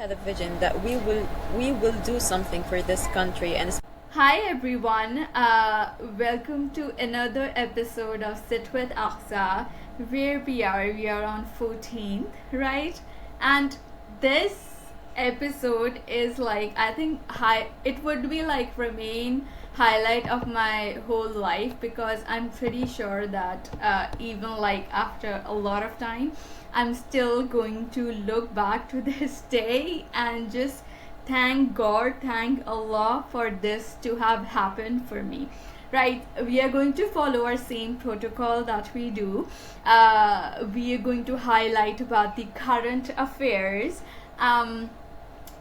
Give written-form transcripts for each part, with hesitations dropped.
had a vision that we will do something for this country. And Hi everyone, welcome to another episode of Sit with Aqsa, where we are on 14th, right? And this episode is like, I think it would be like remain highlight of my whole life, because I'm pretty sure that even like after a lot of time, I'm still going to look back to this day and just thank God, thank Allah for this to have happened for me. Right, we are going to follow our same protocol that we do. We are going to highlight about the current affairs.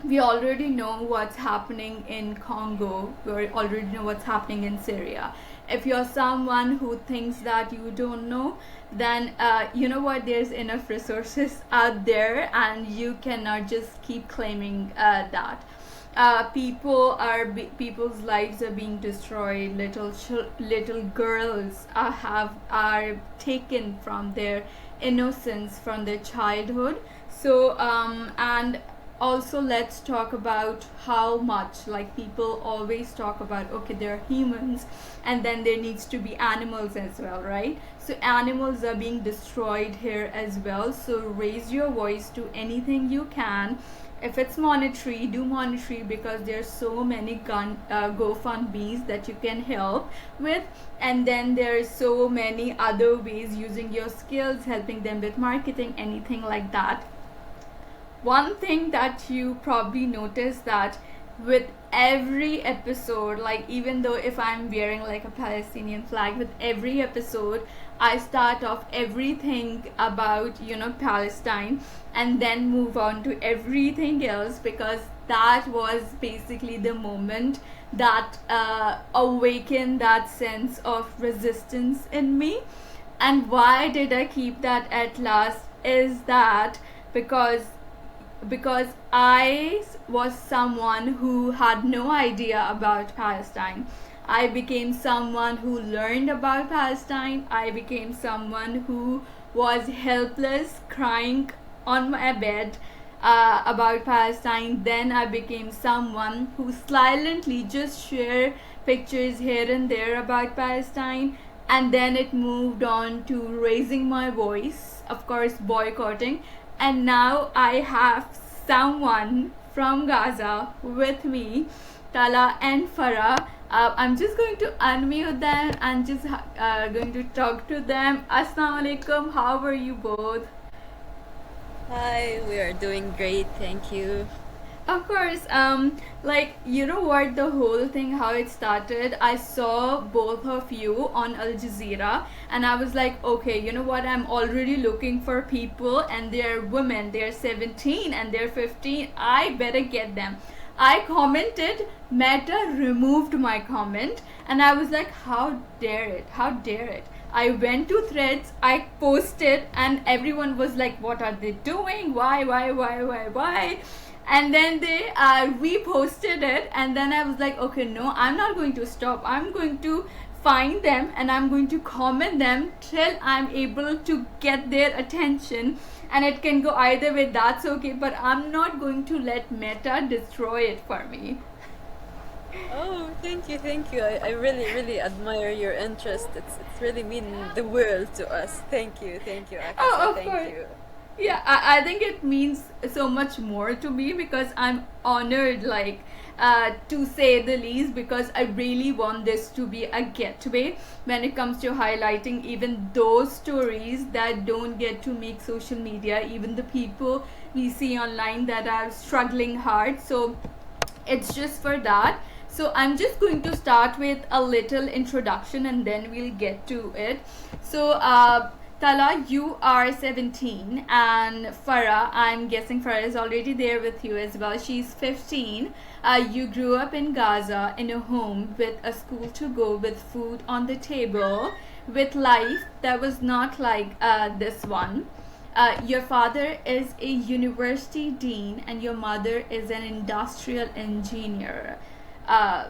We already know what's happening in Congo. We already know what's happening in Syria. If you're someone who thinks that you don't know, then you know what, there's enough resources out there, and you cannot just keep claiming that people's lives are being destroyed. Little girls are taken from their innocence, from their childhood. So and also let's talk about how much, like, people always talk about, okay, they're humans and then there needs to be animals as well, right? So animals are being destroyed here as well. So raise your voice to anything you can. If it's monetary, do monetary, because there's so many GoFundMes that you can help with. And then there's so many other ways, using your skills, helping them with marketing, anything like that. One thing that you probably notice, that with every episode, like, even though if I'm wearing like a Palestinian flag, with every episode I start off everything about, Palestine, and then move on to everything else, because that was basically the moment that awakened that sense of resistance in me. And why did I keep that at last is that because I was someone who had no idea about Palestine. I became someone who learned about Palestine. I became someone who was helpless, crying on my bed about Palestine. Then I became someone who silently just share pictures here and there about Palestine. And then it moved on to raising my voice, of course, boycotting. And now I have someone from Gaza with me, Tala and Farah. I'm just going to unmute them and just going to talk to them. Assalamu alaikum, how are you both? hi, we are doing great, thank you. Of course, like, you know what, the whole thing, how it started, I saw both of you on Al Jazeera, and I was like, okay, you know what, I'm already looking for people, and they're women, they're 17 and they're 15, I better get them. I commented, Meta removed my comment, and I was like, how dare it. I went to Threads, I posted, and everyone was like, what are they doing, why? And then they reposted it, and then I was like, okay, no, I'm not going to stop. I'm going to find them and I'm going to comment them till I'm able to get their attention. And it can go either way, that's okay, but I'm not going to let Meta destroy it for me. Oh, thank you. I really admire your interest. It's really mean the world to us. Thank you, Oh, Akasa, of thank course. you. Yeah, I think it means so much more to me, because I'm honored, like, to say the least, because I really want this to be a getaway when it comes to highlighting even those stories that don't get to make social media, even the people we see online that are struggling hard. So it's just for that. So I'm just going to start with a little introduction and then we'll get to it. So Tala, you are 17, and Farah, I'm guessing Farah is already there with you as well. She's 15. You grew up in Gaza in a home with a school to go, with food on the table, with life that was not like this one. Your father is a university dean and your mother is an industrial engineer. Uh,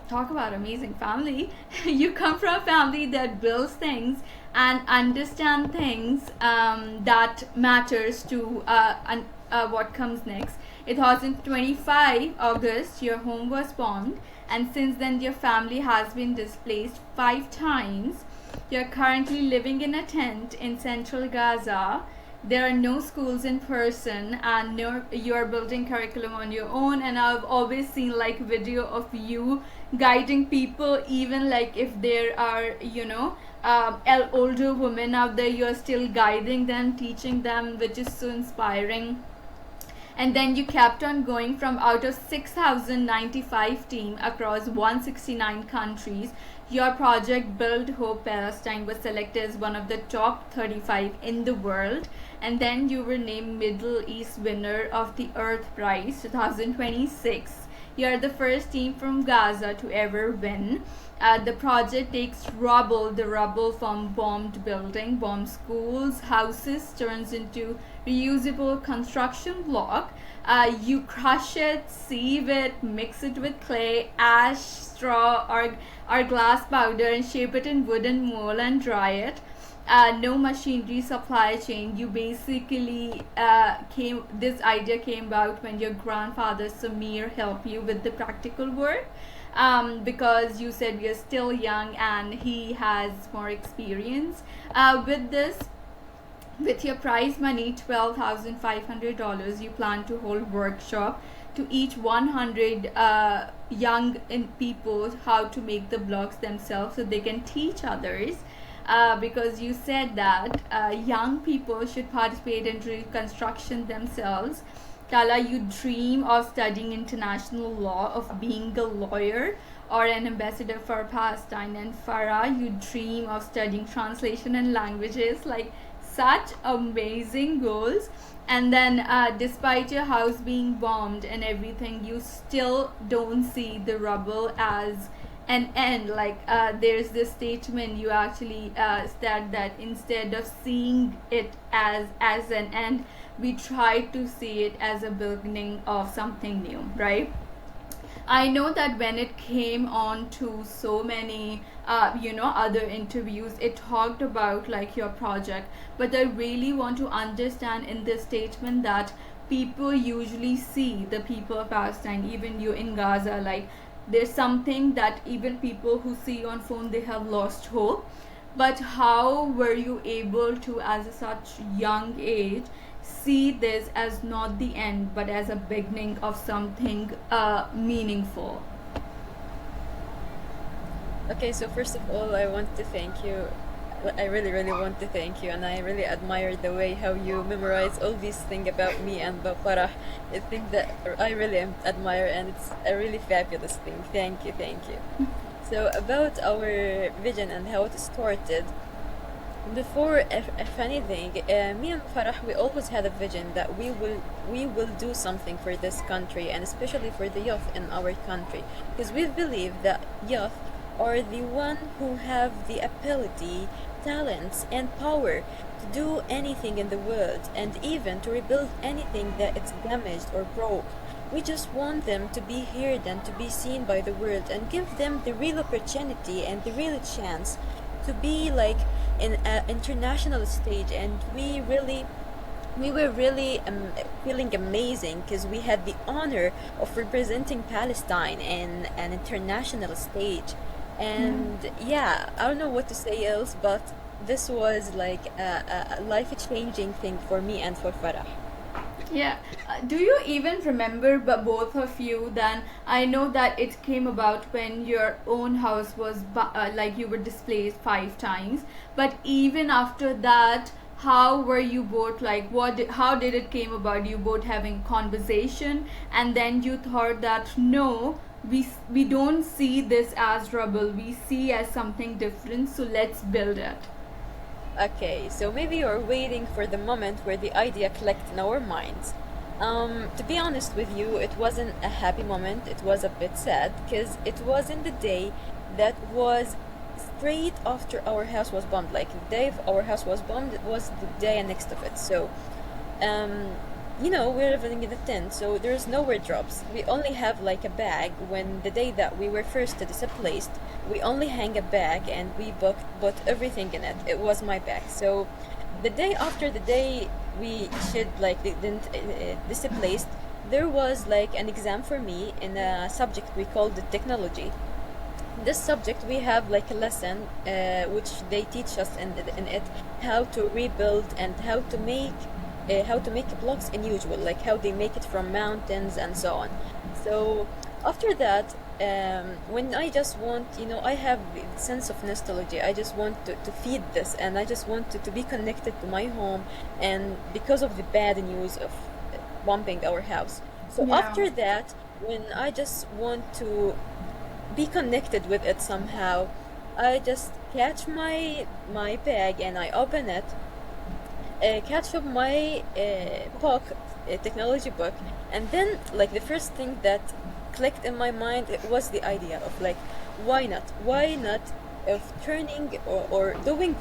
talk about amazing family. You come from a family that builds things and understand things that matters to what comes next. It was in 25 August your home was bombed, and since then your family has been displaced 5 times. You're currently living in a tent in central Gaza. There are no schools in person, and no, you're building curriculum on your own. And I've always seen like video of you guiding people, even like if there are, older women out there, you're still guiding them, teaching them, which is so inspiring. And then you kept on going. From out of 6,095 team across 169 countries, your project Build Hope Palestine was selected as one of the top 35 in the world. And then you were named Middle East winner of the Earth Prize 2026. You are the first team from Gaza to ever win. The project takes the rubble from bombed building, bombed schools, houses, turns into reusable construction block. You crush it, sieve it, mix it with clay, ash, straw, or glass powder, and shape it in wooden mold and dry it. No machinery, supply chain. You basically this idea came about when your grandfather Samir helped you with the practical work, because you said you're still young and he has more experience with this. With your prize money $12,500, you plan to hold workshop to each 100 young people how to make the blocks themselves, so they can teach others. Because you said that young people should participate in reconstruction themselves. Tala, you dream of studying international law, of being a lawyer or an ambassador for Palestine. And Farah, you dream of studying translation and languages. Like, such amazing goals. And then despite your house being bombed and everything, you still don't see the rubble as an end. Like, there's this statement you actually said that instead of seeing it as an end, we try to see it as a beginning of something new, right? I know that when it came on to so many other interviews, it talked about like your project, but I really want to understand in this statement that people usually see the people of Palestine, even you in Gaza, like there's something that even people who see on phone, they have lost hope. But how were you able to, as such young age, see this as not the end but as a beginning of something meaningful? Okay, so first of all, I want to thank you. I really, really want to thank you, and I really admire the way how you memorize all these things about me and about Farah. I think that I really admire, and it's a really fabulous thing. Thank you, thank you. So about our vision and how it started. Before, if anything, me and Farah, we always had a vision that we will do something for this country, and especially for the youth in our country, because we believe that youth are the one who have the ability, talents, and power to do anything in the world, and even to rebuild anything that it's damaged or broke. We just want them to be heard and to be seen by the world, and give them the real opportunity and the real chance to be like in an international stage. And we were really feeling amazing because we had the honor of representing Palestine in an international stage. And yeah, I don't know what to say else, but this was like a life-changing thing for me and for Farah. Yeah. Do you even remember, but both of you, then I know that it came about when your own house was like you were displaced 5 times, but even after that, how were you both like, how did it came about? You both having conversation, and then you thought that no, we don't see this as rubble, we see as something different, so let's build it. Okay, so maybe you're waiting for the moment where the idea clicked in our minds. To be honest with you, it wasn't a happy moment. It was a bit sad because it wasn't the day that was straight after our house was bombed. Like the day our house was bombed, it was the day next of it. So, um, we're living in a tent, so there's no wardrobes. We only have like a bag. When the day that we were first displaced, we only hang a bag and we bought everything in it. It was my bag. So the day after the day we should like didn't displaced, there was like an exam for me in a subject we called the technology. This subject we have like a lesson which they teach us in it how to rebuild and how to make blocks in usual, like how they make it from mountains and so on. So after that, when I just want, I have the sense of nostalgia. I just want to feed this, and I just want to be connected to my home, and because of the bad news of bombing our house. So Yeah. after that, when I just want to be connected with it somehow, I just catch my bag and I open it, catch up my book, technology book, and then like the first thing that clicked in my mind, it was the idea of like, why not of turning or doing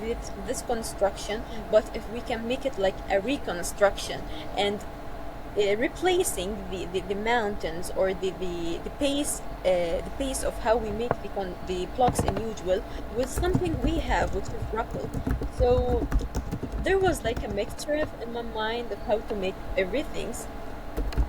this construction, but if we can make it like a reconstruction and replacing the mountains or the pace of how we make the blocks in usual with something we have, which is rubble. So there was like a mixture in my mind of how to make everything,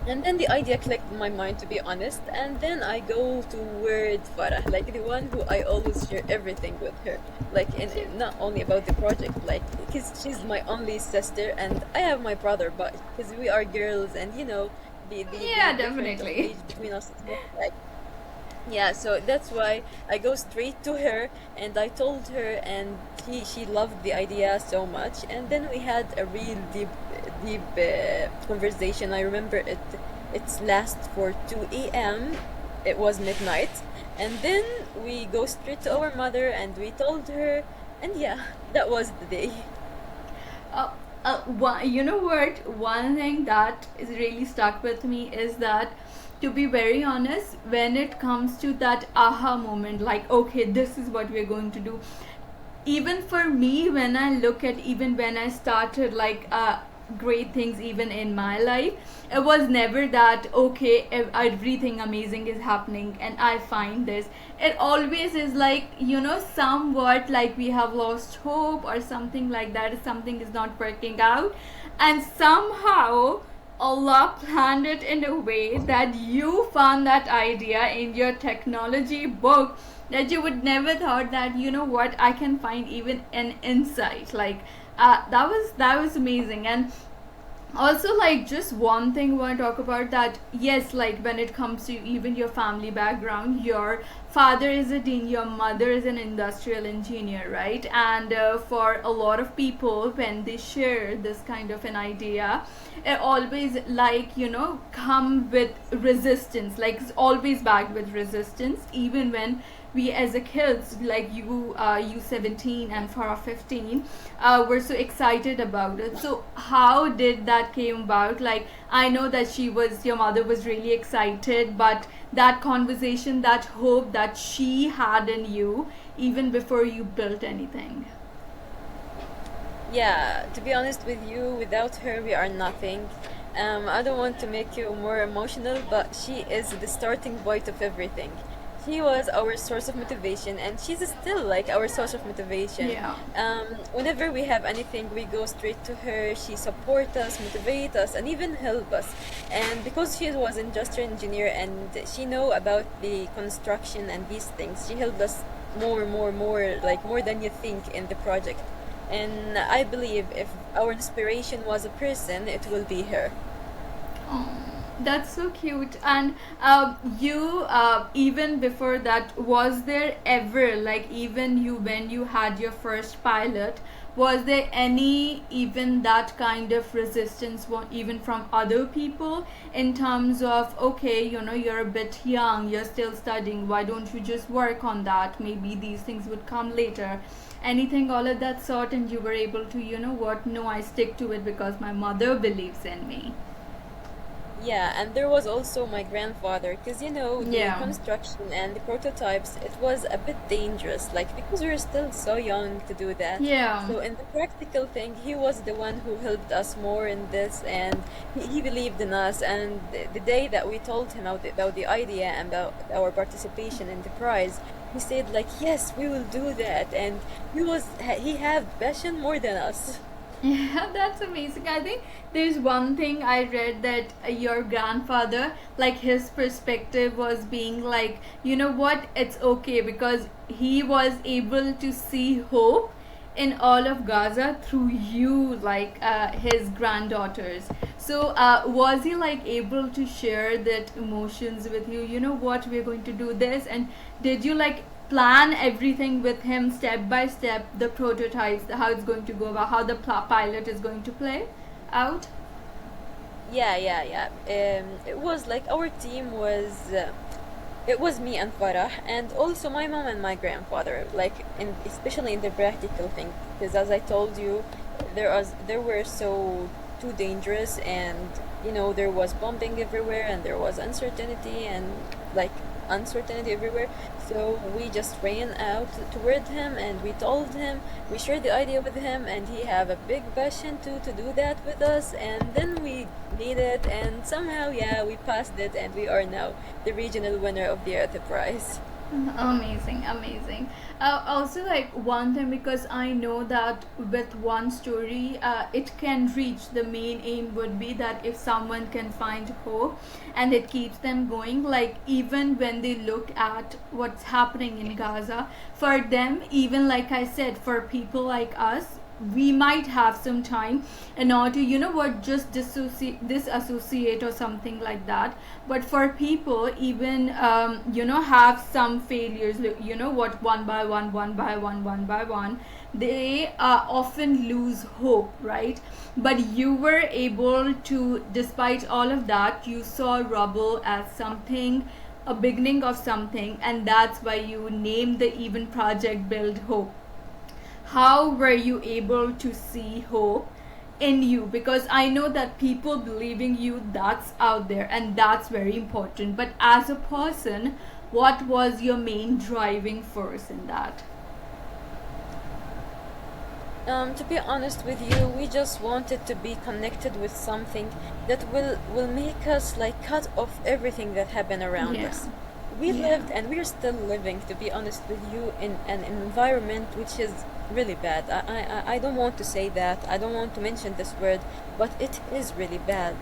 and then the idea clicked in my mind, to be honest. And then I go toward Farah, like the one who I always share everything with her. Like, not only about the project, like, because she's my only sister, and I have my brother, but because we are girls, and the Yeah, difference of definitely. age between us is not like, yeah, so that's why I go straight to her and I told her, and she loved the idea so much. And then we had a real deep conversation. I remember it's last for 2 a.m. It was midnight. And then we go straight to our mother and we told her, and yeah, that was the day. You know what? One thing that is really stuck with me is that, to be very honest, when it comes to that aha moment, like, okay, this is what we're going to do, even for me, when I look at, even when I started like great things even in my life, it was never that okay, everything amazing is happening and I find this. It always is like, somewhat like we have lost hope or something like that, something is not working out, and somehow Allah planned it in a way that you found that idea in your technology book, that you would never thought that, what, I can find even an insight. Like, that was amazing. And also, like, just one thing I want to talk about, that yes, like when it comes to even your family background, your father is a dean, your mother is an industrial engineer, right? And for a lot of people, when they share this kind of an idea, it always, like, come with resistance, like it's always backed with resistance, even when we as a kids, like you 17 and Farah 15, were so excited about it. So how did that came about? Like, I know that your mother was really excited, but that conversation, that hope that she had in you, even before you built anything. Yeah, to be honest with you, without her, we are nothing. I don't want to make you more emotional, but she is the starting point of everything. She was our source of motivation, and she's still like our source of motivation. Yeah. Whenever we have anything, we go straight to her. She support us, motivate us, and even help us. And because she was an industrial engineer and she know about the construction and these things, she helped us more, like more than you think in the project. And I believe if our inspiration was a person, it will be her. Oh, that's so cute. And you, even before that, was there ever, like, even you, when you had your first pilot, was there any even that kind of resistance, even from other people, in terms of, okay, you're a bit young, you're still studying, why don't you just work on that? Maybe these things would come later. Anything all of that sort, and you were able to, no, I stick to it because my mother believes in me. Yeah, and there was also my grandfather, because the Yeah. construction and the prototypes, it was a bit dangerous, like because we were still so young to do that. Yeah. So in the practical thing, he was the one who helped us more in this, and he believed in us. And the day that we told him about the idea and about our participation in the prize, he said like, "Yes, we will do that," and he had passion more than us. Yeah, that's amazing. I think there's one thing I read that your grandfather, like his perspective was being like, you know what, it's okay because he was able to see hope in all of Gaza through you, like his granddaughters. So, was he like able to share that emotions with you? You know what, we're going to do this, and did you like plan everything with him step by step, the prototypes, how it's going to go about, how the pilot is going to play out? Yeah, yeah, yeah. It was like our team was. It was me and Farah, and also my mom and my grandfather. Like, especially in the practical thing, because as I told you, there were so too dangerous, and there was bombing everywhere, and there was uncertainty, and like uncertainty everywhere. So we just ran out toward him, and we told him, we shared the idea with him, and he have a big passion to do that with us, and then we made it, and somehow, yeah, we passed it, and we are now the regional winner of the Earth Prize. Amazing, amazing. Also, like one thing, because I know that with one story, it can reach the main aim would be that if someone can find hope and it keeps them going, like even when they look at what's happening in Gaza, for them, even like I said, for people like us, we might have some time in order to, you know what, just disassociate or something like that. But for people, even have some failures, you know what, one by one, they often lose hope, right? But you were able to, despite all of that, you saw rubble as something, a beginning of something, and that's why you named the event project Build Hope. How were you able to see hope in you? Because I know that people believing you, that's out there and that's very important, but as a person, what was your main driving force in that? To be honest with you, we just wanted to be connected with something that will make us like cut off everything that happened around Yeah. us. We Yeah. lived and we're still living, to be honest with you, in an environment which is really bad. I don't want to say that. I don't want to mention this word, but it is really bad.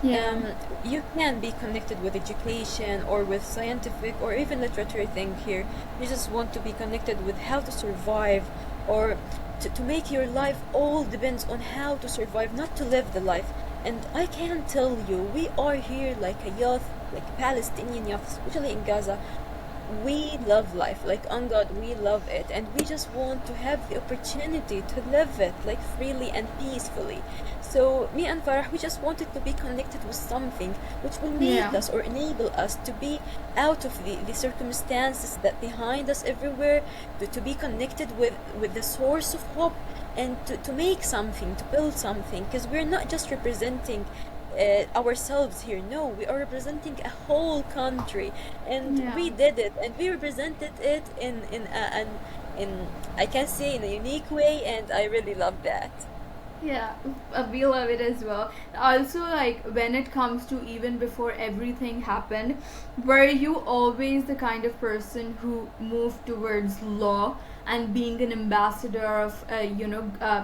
Yeah. Um, you can be connected with education or with scientific or even literature thing here. You just want to be connected with how to survive, or to make your life all depends on how to survive, not to live the life. And I can tell you, we are here like a youth, like Palestinian youth, especially in Gaza. We love life, like on God, we love it, and we just want to have the opportunity to live it like freely and peacefully. So me and Farah, we just wanted to be connected with something which will make Yeah. us or enable us to be out of the circumstances that behind us everywhere, to be connected with the source of hope, and to make something, to build something, because we're not just representing ourselves here. No, we are representing a whole country, and Yeah. we did it, and we represented it in I can say in a unique way, and I really love that. Yeah, we love it as well. Also, like when it comes to even before everything happened, were you always the kind of person who moved towards law and being an ambassador of,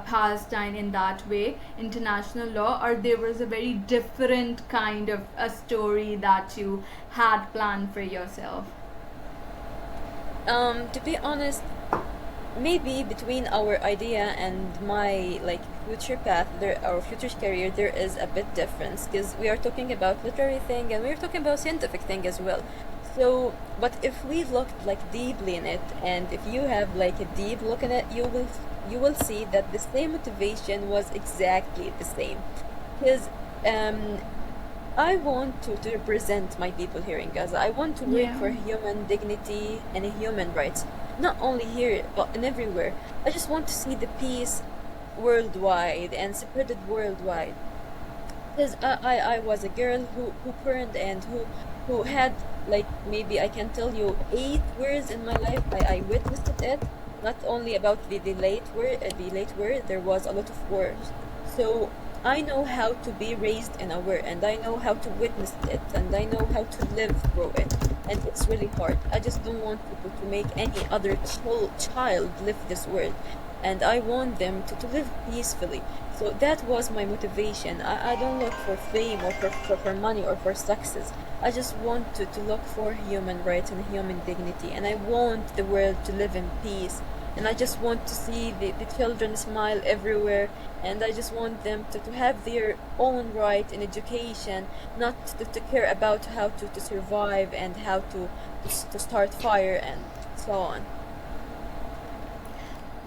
Palestine in that way, international law, or there was a very different kind of a story that you had planned for yourself? To be honest, maybe between our idea and my like future path, there our future career, there is a bit difference, because we are talking about literary thing and we're talking about scientific thing as well. So but if we looked like deeply in it, and if you have like a deep look in it, you will see that the same motivation was exactly the same, because um I want to represent my people here in Gaza. I want to work Yeah. for human dignity and human rights, not only here but in everywhere. I just want to see the peace worldwide and spread it worldwide. Because I was a girl who burned and who had, like, maybe I can tell you 8 wars in my life. I witnessed it. Not only about the late war, there was a lot of wars. So I know how to be raised in a war, and I know how to witness it, and I know how to live through it. And it's really hard. I just don't want people to make any other child live this world, and I want them to live peacefully. So that was my motivation. I don't look for fame or for money or for success. I just want to look for human rights and human dignity. And I want the world to live in peace. And I just want to see the children smile everywhere. And I just want them to have their own right in education, not to care about how to survive and how to start fire and so on.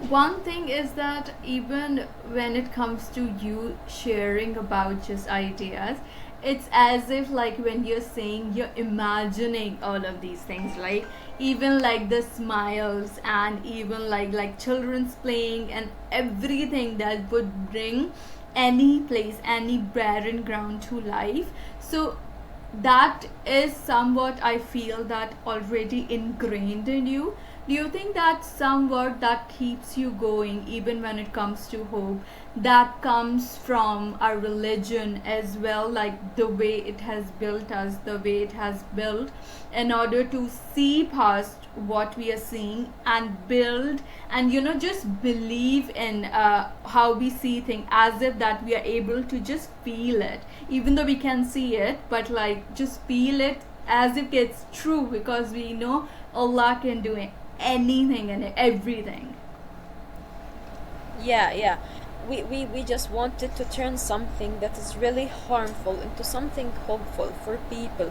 One thing is that even when it comes to you sharing about just ideas, it's as if like when you're saying you're imagining all of these things, like even like the smiles and even like children's playing and everything that would bring any place, any barren ground to life. So that is somewhat I feel that already ingrained in you. Do you think that somewhat that keeps you going even when it comes to hope, that comes from our religion as well, like the way it has built us, the way it has built in order to see past what we are seeing and build and just believe in how we see things, as if that we are able to just feel it even though we can see it, but like just feel it as if it's true, because we know Allah can do anything and everything. Yeah, yeah. We just wanted to turn something that is really harmful into something hopeful for people.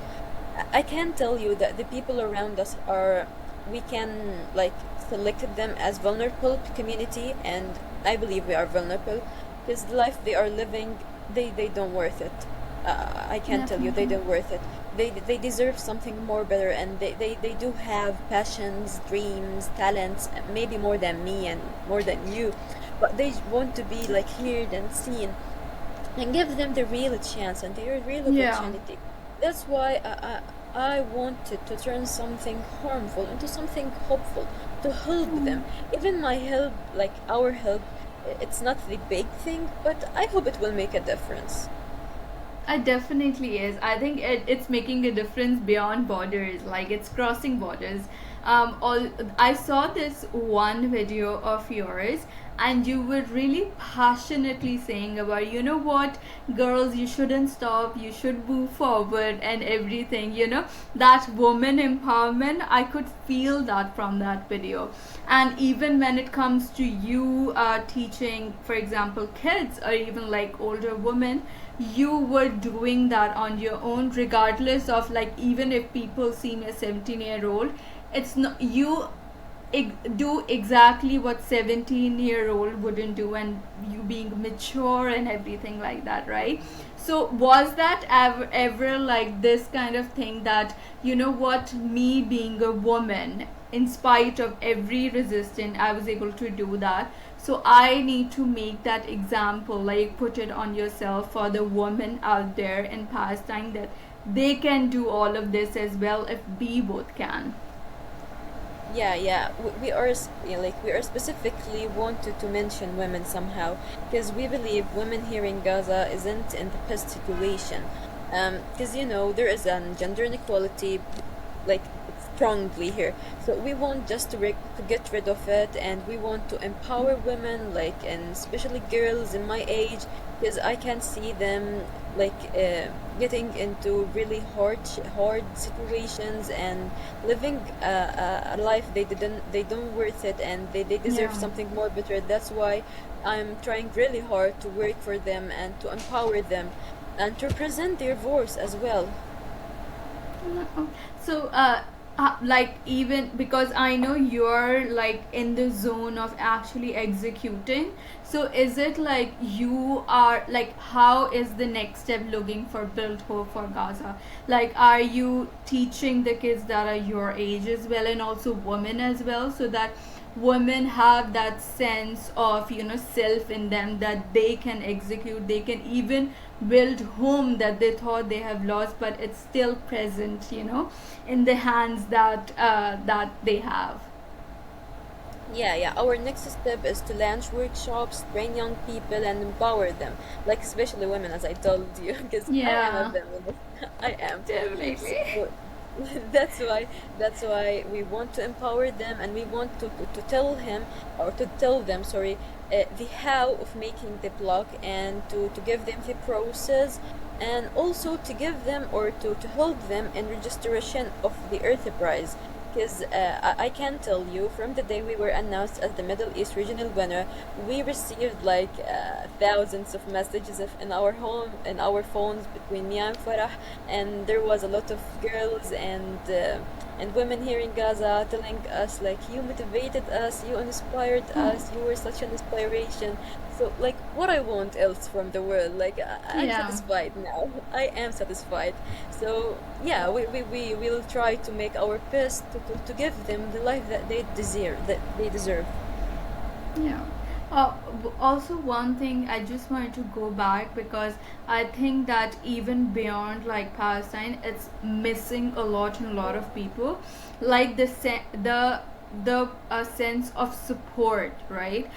I can tell you that the people around us are, we can like select them as vulnerable community, and I believe we are vulnerable because the life they are living, they don't worth it. I can tell you they Definitely. don't worth it. They deserve something more better, and they do have passions, dreams, talents, maybe more than me and more than you, but they want to be like heard and seen, and give them the real chance and the real Yeah. opportunity. That's why I wanted to turn something harmful into something hopeful, to help them. Even my help, like our help, it's not the big thing, but I hope it will make a difference. It definitely is. I think it's making a difference beyond borders, like it's crossing borders. All I saw this one video of yours, and you were really passionately saying about, what, girls, you shouldn't stop, you should move forward, and everything. That woman empowerment, I could feel that from that video. And even when it comes to you teaching, for example, kids or even like older women, you were doing that on your own, regardless of like, even if people see me a 17-year-old, it's not you do exactly what 17-year-old wouldn't do, and you being mature and everything like that, right? So was that ever like this kind of thing, that what, me being a woman, in spite of every resistance, I was able to do that, so I need to make that example, like put it on yourself for the women out there in Palestine, that they can do all of this as well if we both can. Yeah, yeah. We are like we are specifically wanted to mention women somehow because we believe women here in Gaza isn't in the best situation. Because there is an gender inequality, like strongly here. So we want just to get rid of it, and we want to empower women, like, and especially girls in my age, because I can see them like getting into really hard situations and living a life they don't worth it, and they deserve Yeah. something more better. That's why I'm trying really hard to work for them and to empower them and to present their voice as well. So, like, even because I know you're like in the zone of actually executing, so is it like you are like, how is the next step looking for Build Hope for Gaza? Like, are you teaching the kids that are your age as well, and also women as well, so that women have that sense of, self in them, that they can execute, they can even build home that they thought they have lost, but it's still present, in the hands that they have. Yeah, yeah. Our next step is to launch workshops, train young people, and empower them, like especially women, as I told you, because I am a Yeah, feminist. I am. definitely. So that's why we want to empower them, and we want to tell him, or to tell them, sorry, the how of making the blog, and to give them the process, and also to give them, or to help them in registration of the Earth Prize. Because I can tell you, from the day we were announced as the Middle East regional winner, we received like thousands of messages in our home, in our phones, between me and Farah, and there was a lot of girls and women here in Gaza telling us like, you motivated us, you inspired us, you were such an inspiration. So like, what I want else from the world? Like, I'm Yeah. satisfied now. I am satisfied. So yeah, we will try to make our best to give them the life that they deserve, Yeah. Also, one thing I just wanted to go back, because I think that even beyond like Palestine, it's missing a lot in a lot of people, like the sense of support, right?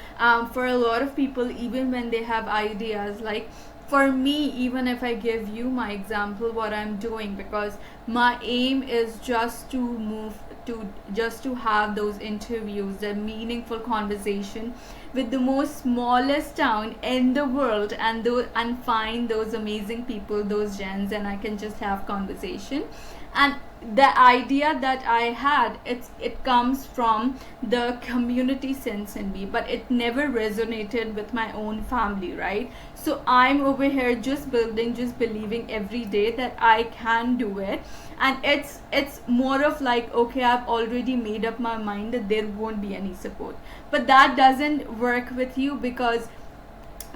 For a lot of people, even when they have ideas, like for me, even if I give you my example, what I'm doing, because my aim is just to move to just to have those interviews, the meaningful conversation with the most smallest town in the world, and find those amazing people, those gens, and I can just have conversation. And the idea that I had, it comes from the community sense in me, but it never resonated with my own family, right? So I'm over here just building, just believing every day that I can do it. And it's more of like, okay, I've already made up my mind that there won't be any support, but that doesn't work with you, because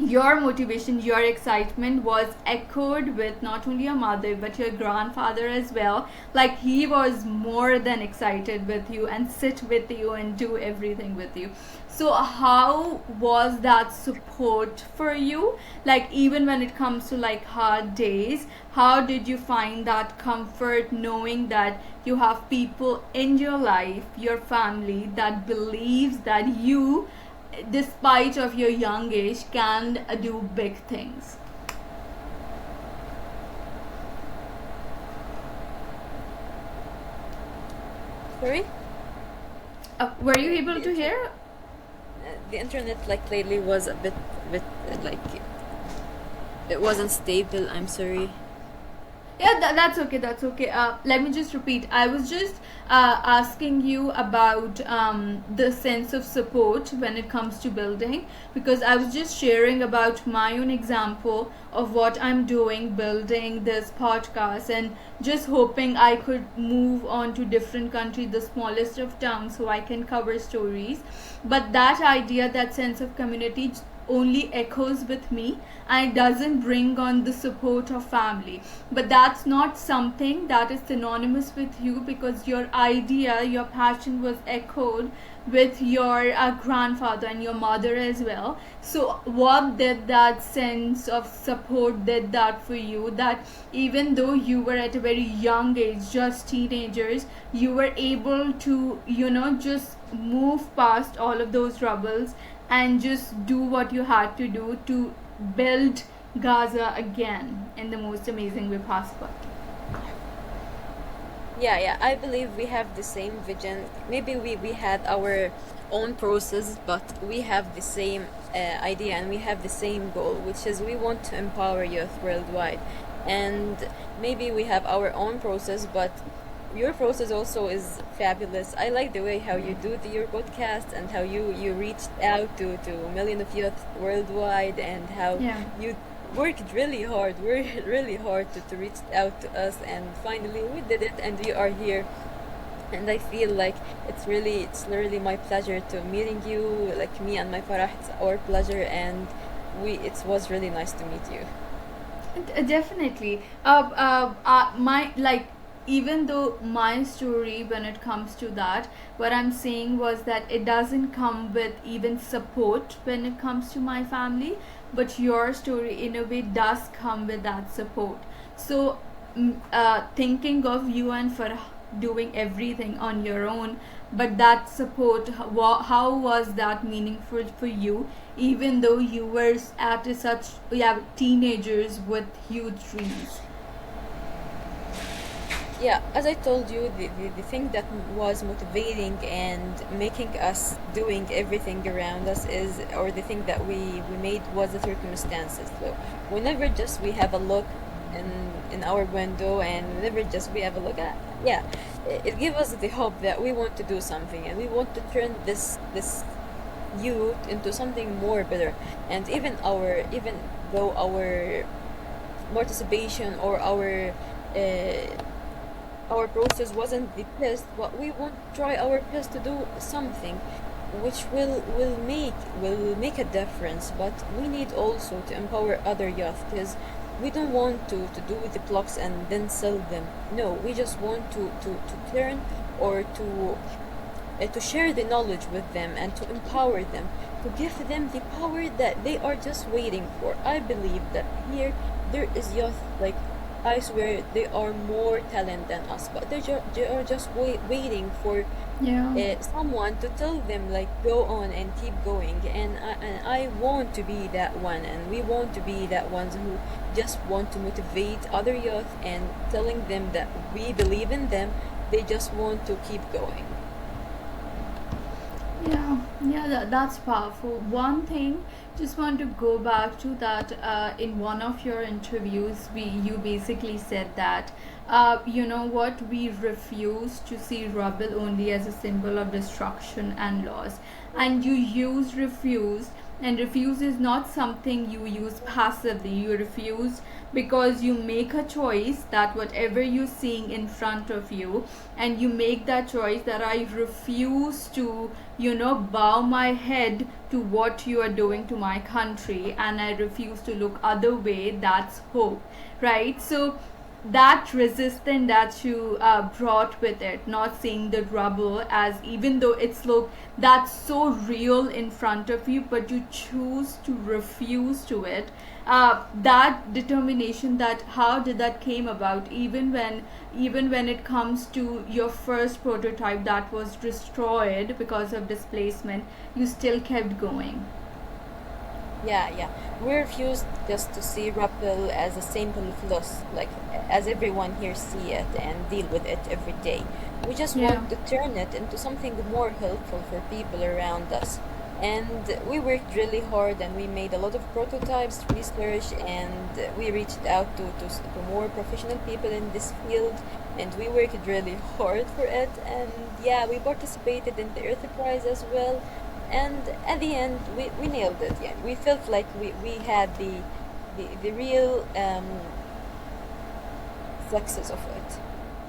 your motivation, your excitement was echoed with not only your mother but your grandfather as well. Like, he was more than excited with you and sit with you and do everything with you. So how was that support for you? Like, even when it comes to like hard days, how did you find that comfort knowing that you have people in your life, your family, that believes that you, despite of your young age, can do big things? Sorry. Were you The able to internet, hear? the internet like lately was a bit like, it wasn't stable. I'm sorry. Yeah, that's okay. That's okay. Let me just repeat. I was just asking you about the sense of support when it comes to building, because I was just sharing about my own example of what I'm doing, building this podcast, and just hoping I could move on to different countries, the smallest of towns, so I can cover stories. But that idea, that sense of community, only echoes with me, and it doesn't bring on the support of family. But that's not something that is synonymous with you, because your idea, your passion was echoed with your grandfather and your mother as well. So what did that sense of support did that for you, that even though you were at a very young age, just teenagers, you were able to, just move past all of those troubles and just do what you had to do to build Gaza again in the most amazing way possible? Yeah, yeah. I believe we have the same vision. Maybe we had our own process, but we have the same idea, and we have the same goal, which is we want to empower youth worldwide. And maybe we have our own process, but your process also is fabulous. I like the way how you do your podcast, and how you reached out to a million of youth worldwide, and how Yeah. you worked really hard to reach out to us, and finally we did it, and we are here. And I feel like it's really my pleasure to meeting you, like me and my Farah, it's our pleasure, and it was really nice to meet you. Definitely. My like even though my story, when it comes to that, what I'm saying was that it doesn't come with even support when it comes to my family, but your story in a way does come with that support. So thinking of you and Farah doing everything on your own, but that support, how was that meaningful for you, even though you were at a such, yeah, teenagers with huge dreams? Yeah, as I told you, the thing that was motivating and making us doing everything around us is, or the thing that we made was the circumstances. So whenever just we have a look in our window, and whenever just we have a look at, yeah, it gives us the hope that we want to do something, and we want to turn this youth into something more better. And even though our participation or our process wasn't the best, but we want to try our best to do something which will make a difference. But we need also to empower other youth, because we don't want to do the blocks and then sell them. No, we just want to turn, or to share the knowledge with them and to empower them, to give them the power that they are just waiting for. I believe that here there is youth, like, I swear they are more talented than us, but they are just waiting for Yeah. someone to tell them, like, go on and keep going. And I want to be that one, and we want to be that ones who just want to motivate other youth and telling them that we believe in them. They just want to keep going. Yeah, yeah, that's powerful. One thing, just want to go back to that. In one of your interviews, you basically said that, you know what, we refuse to see rubble only as a symbol of destruction and loss, and you use refuse. And refuse is not something you use passively. You refuse because you make a choice that whatever you're seeing in front of you, and you make that choice that I refuse to, bow my head to what you are doing to my country, and I refuse to look other way. That's hope, right? So that resistance that you brought with it, not seeing the rubble as, even though it's look that's so real in front of you, but you choose to refuse to it. That determination, that how did that came about, even when it comes to your first prototype that was destroyed because of displacement, you still kept going. Yeah, yeah. We refuse just to see rubble as a symbol of loss, like as everyone here see it and deal with it every day. We just Yeah. want to turn it into something more helpful for people around us. And we worked really hard, and we made a lot of prototypes, research, and we reached out to more professional people in this field, and we worked really hard for it. And yeah, we participated in the Earth Prize as well, and at the end we nailed it. Yeah, we felt like we had the real success of it.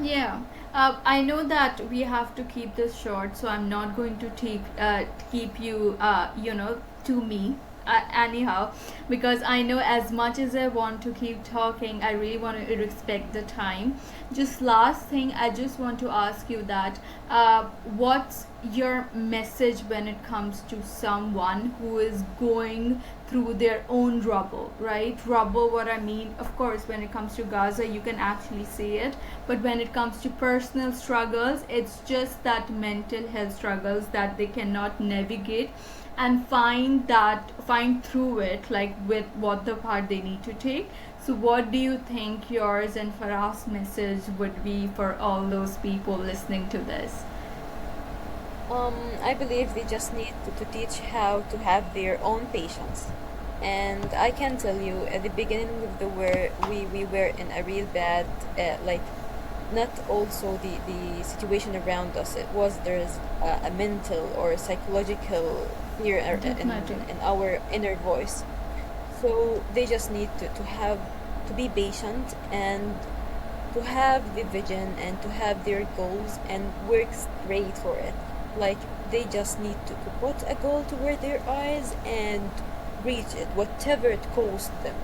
Yeah, I know that we have to keep this short, so I'm not going to keep you, to me. Anyhow, because I know as much as I want to keep talking, I really want to respect the time. Just last thing, I just want to ask you that, what's your message when it comes to someone who is going through their own rubble, right? Rubble, what I mean, of course, when it comes to Gaza, you can actually see it, but when it comes to personal struggles, it's just that mental health struggles that they cannot navigate and find through it, like with what the part they need to take. So what do you think yours and Farah's message would be for all those people listening to this? I believe they just need to teach how to have their own patience. And I can tell you, at the beginning of the war, we were in a real bad, like, not also the situation around us. It was, there's a mental or psychological fear Definitely. in our inner voice. So they just need to be patient, and to have the vision, and to have their goals and work straight for it. Like, they just need to put a goal toward their eyes and reach it, whatever it costs them.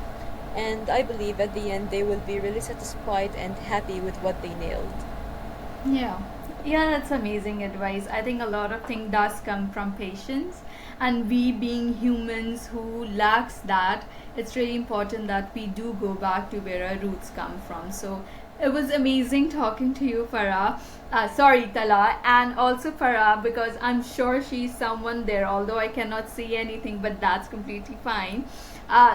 And I believe at the end they will be really satisfied and happy with what they nailed. Yeah. Yeah, that's amazing advice. I think a lot of thing does come from patience, and we being humans who lacks that, it's really important that we do go back to where our roots come from. So it was amazing talking to you, Farah. Sorry, Tala, and also Farah, because I'm sure she's someone there, although I cannot see anything, but that's completely fine.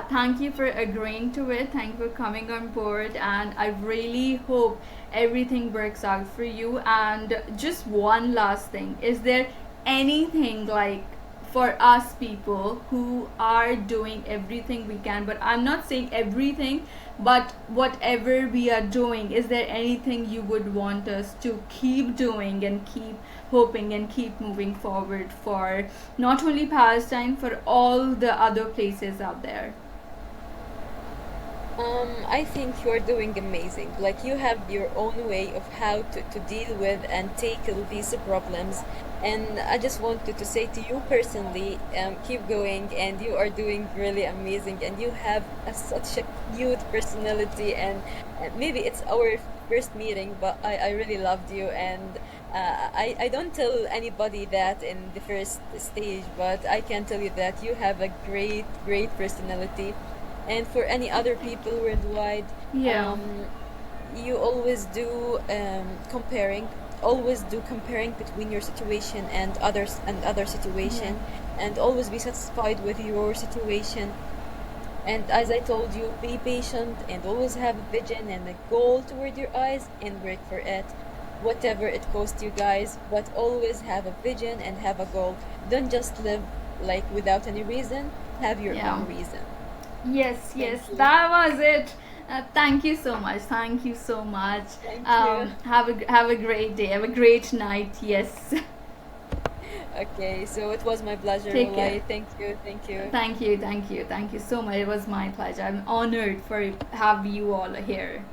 Thank you for agreeing to it. Thank you for coming on board, and I really hope everything works out for you. And just one last thing, is there anything like for us people who are doing everything we can, but I'm not saying everything, but whatever we are doing, is there anything you would want us to keep doing and keep hoping and keep moving forward for not only Palestine, for all the other places out there? I think you're doing amazing. Like you have your own way of how to deal with and tackle these problems. And I just wanted to say to you personally, keep going and you are doing really amazing and you have such a cute personality and maybe it's our first meeting, but I really loved you and I don't tell anybody that in the first stage, but I can tell you that you have a great personality and for any other people worldwide, Yeah. um, you always do comparing, always do comparing between your situation and others and other Yeah. situation, and always be satisfied with your situation. And as I told you, be patient and always have a vision and a goal toward your eyes and work for it, whatever it costs you guys. But always have a vision and have a goal. Don't just live like without any reason. Have your Yeah. own reason. Yes, yes, Thank you. that was it. Thank you so much. Thank you so much. Thank you. Have a great day. Have a great night. Yes. Okay, so it was my pleasure, Take care. Wallahi. Thank you, thank you. Thank you, thank you, thank you so much. It was my pleasure. I'm honored for have you all here.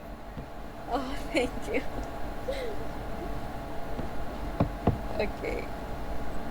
Oh, thank you. Okay.